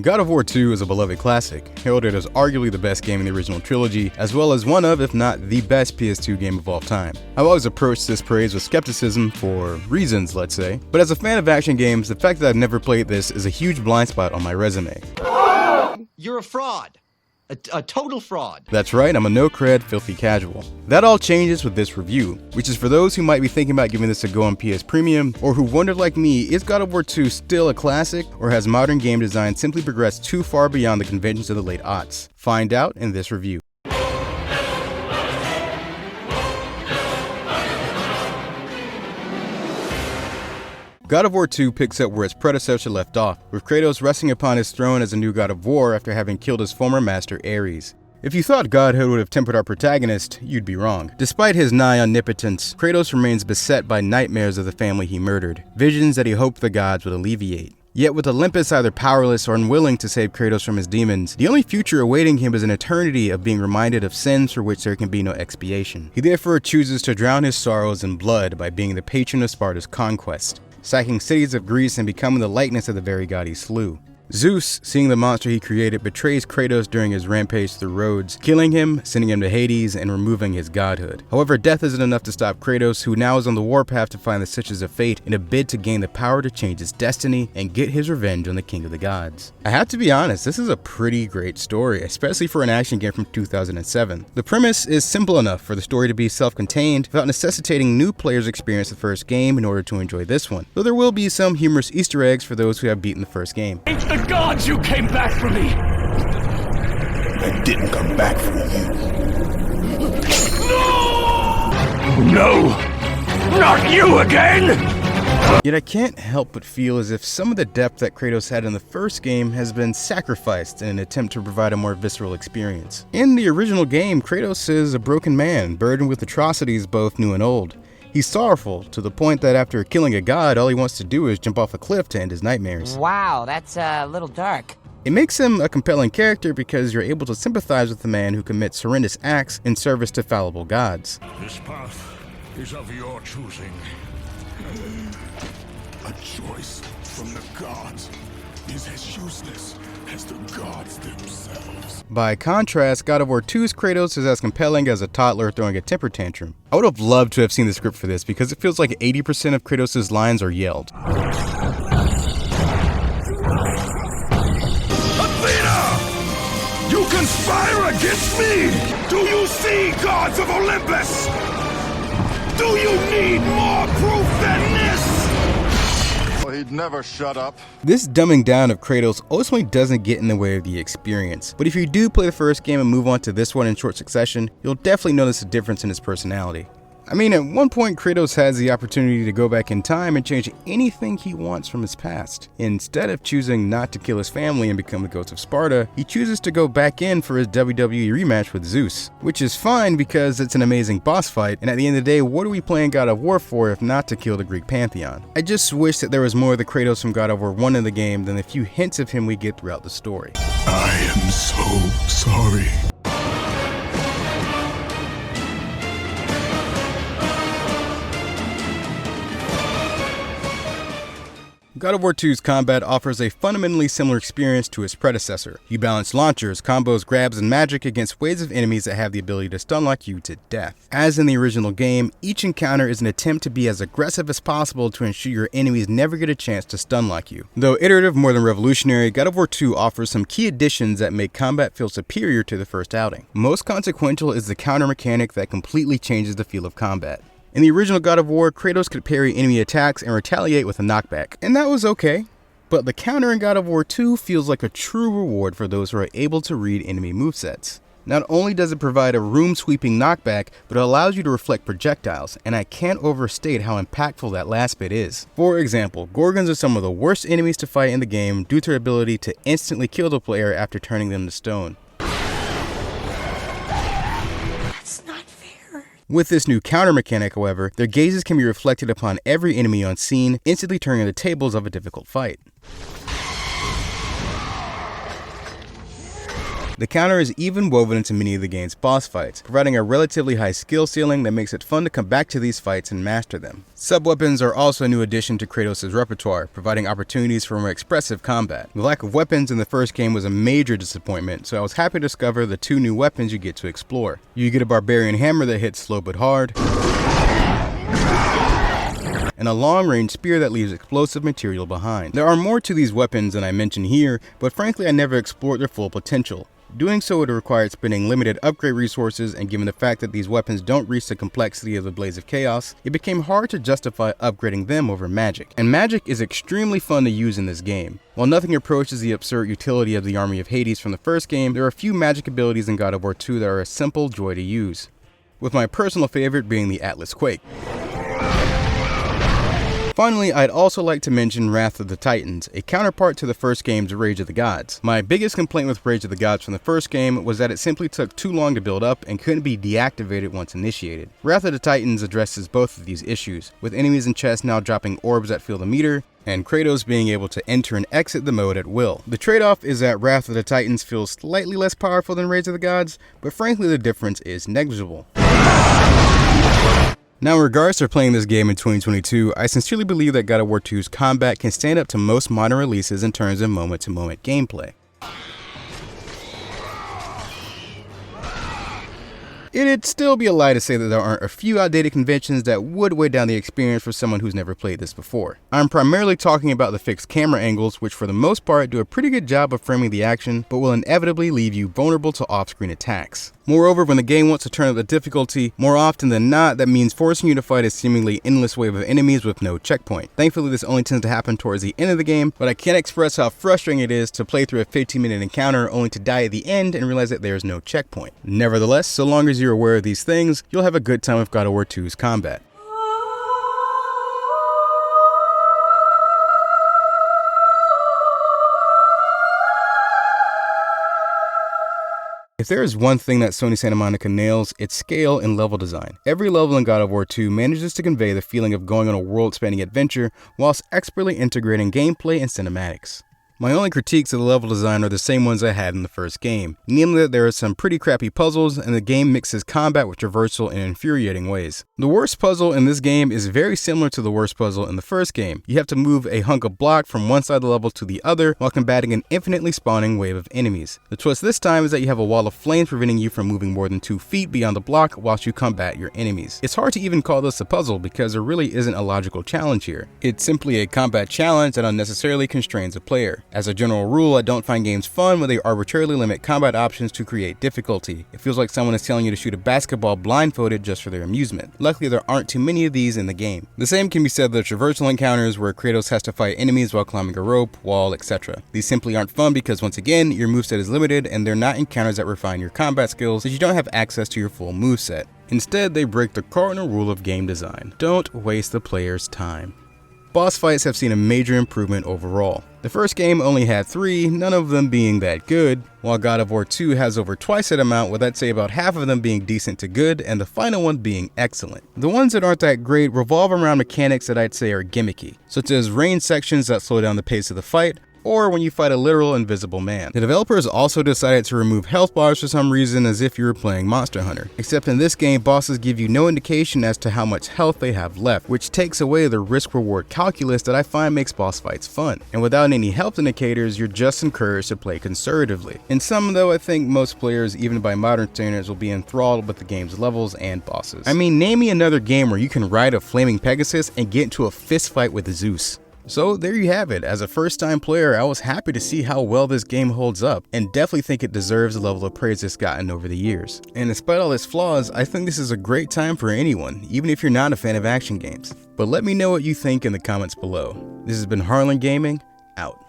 God of War 2 is a beloved classic, heralded as arguably the best game in the original trilogy, as well as one of, if not the best PS2 game of all time. I've always approached this praise with skepticism for reasons, let's say, but as a fan of action games, the fact that I've never played this is a huge blind spot on my resume. You're a fraud. A total fraud. That's right, I'm a no-cred, filthy casual. That all changes with this review, which is for those who might be thinking about giving this a go on PS Premium, or who wonder like me, is God of War 2 still a classic, or has modern game design simply progressed too far beyond the conventions of the late aughts? Find out in this review. God of War 2 picks up where its predecessor left off, with Kratos resting upon his throne as a new God of War after having killed his former master Ares. If you thought godhood would have tempered our protagonist, you'd be wrong. Despite his nigh omnipotence, Kratos remains beset by nightmares of the family he murdered, visions that he hoped the gods would alleviate. Yet with Olympus either powerless or unwilling to save Kratos from his demons, the only future awaiting him is an eternity of being reminded of sins for which there can be no expiation. He therefore chooses to drown his sorrows in blood by being the patron of Sparta's conquest, sacking cities of Greece and becoming the likeness of the very god he slew. Zeus, seeing the monster he created, betrays Kratos during his rampage through Rhodes, killing him, sending him to Hades, and removing his godhood. However, death isn't enough to stop Kratos, who now is on the warpath to find the Stitches of Fate in a bid to gain the power to change his destiny and get his revenge on the King of the Gods. I have to be honest, this is a pretty great story, especially for an action game from 2007. The premise is simple enough for the story to be self-contained without necessitating new players experience the first game in order to enjoy this one, though there will be some humorous Easter eggs for those who have beaten the first game. The gods, you came back for me! I didn't come back for you. No! Not you again! Yet I can't help but feel as if some of the depth that Kratos had in the first game has been sacrificed in an attempt to provide a more visceral experience. In the original game, Kratos is a broken man, burdened with atrocities both new and old. He's sorrowful, to the point that after killing a god, all he wants to do is jump off a cliff to end his nightmares. Wow, that's a little dark. It makes him a compelling character because you're able to sympathize with the man who commits horrendous acts in service to fallible gods. This path is of your choosing. A choice from the gods is as useless as the gods themselves. By contrast, God of War 2's Kratos is as compelling as a toddler throwing a temper tantrum. I would have loved to have seen the script for this because it feels like 80% of Kratos' lines are yelled. Athena! You conspire against me! Do you see, gods of Olympus? Do you need more proof than this? He'd never shut up. This dumbing down of Kratos ultimately doesn't get in the way of the experience, but if you do play the first game and move on to this one in short succession, you'll definitely notice a difference in his personality. I mean, at one point Kratos has the opportunity to go back in time and change anything he wants from his past. Instead of choosing not to kill his family and become the ghost of Sparta, he chooses to go back in for his WWE rematch with Zeus, which is fine because it's an amazing boss fight, and at the end of the day, what are we playing God of War for if not to kill the Greek pantheon? I just wish that there was more of the Kratos from God of War 1 in the game than the few hints of him we get throughout the story. I am so sorry. God of War 2's combat offers a fundamentally similar experience to its predecessor. You balance launchers, combos, grabs, and magic against waves of enemies that have the ability to stun-lock you to death. As in the original game, each encounter is an attempt to be as aggressive as possible to ensure your enemies never get a chance to stun-lock you. Though iterative more than revolutionary, God of War 2 offers some key additions that make combat feel superior to the first outing. Most consequential is the counter mechanic that completely changes the feel of combat. In the original God of War, Kratos could parry enemy attacks and retaliate with a knockback, and that was okay. But the counter in God of War 2 feels like a true reward for those who are able to read enemy movesets. Not only does it provide a room-sweeping knockback, but it allows you to reflect projectiles, and I can't overstate how impactful that last bit is. For example, Gorgons are some of the worst enemies to fight in the game due to their ability to instantly kill the player after turning them to stone. With this new counter mechanic, however, their gazes can be reflected upon every enemy on scene, instantly turning the tables of a difficult fight. The counter is even woven into many of the game's boss fights, providing a relatively high skill ceiling that makes it fun to come back to these fights and master them. Sub-weapons are also a new addition to Kratos' repertoire, providing opportunities for more expressive combat. The lack of weapons in the first game was a major disappointment, so I was happy to discover the 2 new weapons you get to explore. You get a barbarian hammer that hits slow but hard, and a long-range spear that leaves explosive material behind. There are more to these weapons than I mention here, but frankly I never explored their full potential. Doing so would require spending limited upgrade resources, and given the fact that these weapons don't reach the complexity of the Blades of Chaos, it became hard to justify upgrading them over magic. And magic is extremely fun to use in this game. While nothing approaches the absurd utility of the Army of Hades from the first game, there are a few magic abilities in God of War 2 that are a simple joy to use, with my personal favorite being the Atlas Quake. Finally, I'd also like to mention Wrath of the Titans, a counterpart to the first game's Rage of the Gods. My biggest complaint with Rage of the Gods from the first game was that it simply took too long to build up and couldn't be deactivated once initiated. Wrath of the Titans addresses both of these issues, with enemies in chests now dropping orbs that fill the meter, and Kratos being able to enter and exit the mode at will. The trade-off is that Wrath of the Titans feels slightly less powerful than Rage of the Gods, but frankly the difference is negligible. Now, in regards to playing this game in 2022, I sincerely believe that God of War 2's combat can stand up to most modern releases in terms of moment-to-moment gameplay. It'd still be a lie to say that there aren't a few outdated conventions that would weigh down the experience for someone who's never played this before. I'm primarily talking about the fixed camera angles, which for the most part do a pretty good job of framing the action, but will inevitably leave you vulnerable to off-screen attacks. Moreover, when the game wants to turn up the difficulty, more often than not, that means forcing you to fight a seemingly endless wave of enemies with no checkpoint. Thankfully, this only tends to happen towards the end of the game, but I can't express how frustrating it is to play through a 15-minute encounter only to die at the end and realize that there's no checkpoint. Nevertheless, so long as you're aware of these things, you'll have a good time with God of War 2's combat. If there is one thing that Sony Santa Monica nails, it's scale and level design. Every level in God of War 2 manages to convey the feeling of going on a world-spanning adventure whilst expertly integrating gameplay and cinematics. My only critiques of the level design are the same ones I had in the first game, namely that there are some pretty crappy puzzles and the game mixes combat with traversal in infuriating ways. The worst puzzle in this game is very similar to the worst puzzle in the first game. You have to move a hunk of block from one side of the level to the other while combating an infinitely spawning wave of enemies. The twist this time is that you have a wall of flames preventing you from moving more than 2 feet beyond the block whilst you combat your enemies. It's hard to even call this a puzzle because there really isn't a logical challenge here. It's simply a combat challenge that unnecessarily constrains a player. As a general rule, I don't find games fun when they arbitrarily limit combat options to create difficulty. It feels like someone is telling you to shoot a basketball blindfolded just for their amusement. Luckily, there aren't too many of these in the game. The same can be said of the traversal encounters where Kratos has to fight enemies while climbing a rope, wall, etc. These simply aren't fun because once again, your moveset is limited and they're not encounters that refine your combat skills since you don't have access to your full moveset. Instead, they break the cardinal rule of game design. Don't waste the player's time. Boss fights have seen a major improvement overall. The first game only had 3, none of them being that good, while God of War 2 has over twice that amount, with I'd say about half of them being decent to good and the final one being excellent. The ones that aren't that great revolve around mechanics that I'd say are gimmicky, such as range sections that slow down the pace of the fight, or when you fight a literal invisible man. The developers also decided to remove health bars for some reason, as if you were playing Monster Hunter. Except in this game, bosses give you no indication as to how much health they have left, which takes away the risk-reward calculus that I find makes boss fights fun. And without any health indicators, you're just encouraged to play conservatively. In sum though, I think most players, even by modern standards, will be enthralled with the game's levels and bosses. I mean, name me another game where you can ride a flaming Pegasus and get into a fist fight with Zeus. So there you have it. As a first-time player, I was happy to see how well this game holds up, and definitely think it deserves the level of praise it's gotten over the years. And despite all its flaws, I think this is a great time for anyone, even if you're not a fan of action games. But let me know what you think in the comments below. This has been Harlan Gaming, out.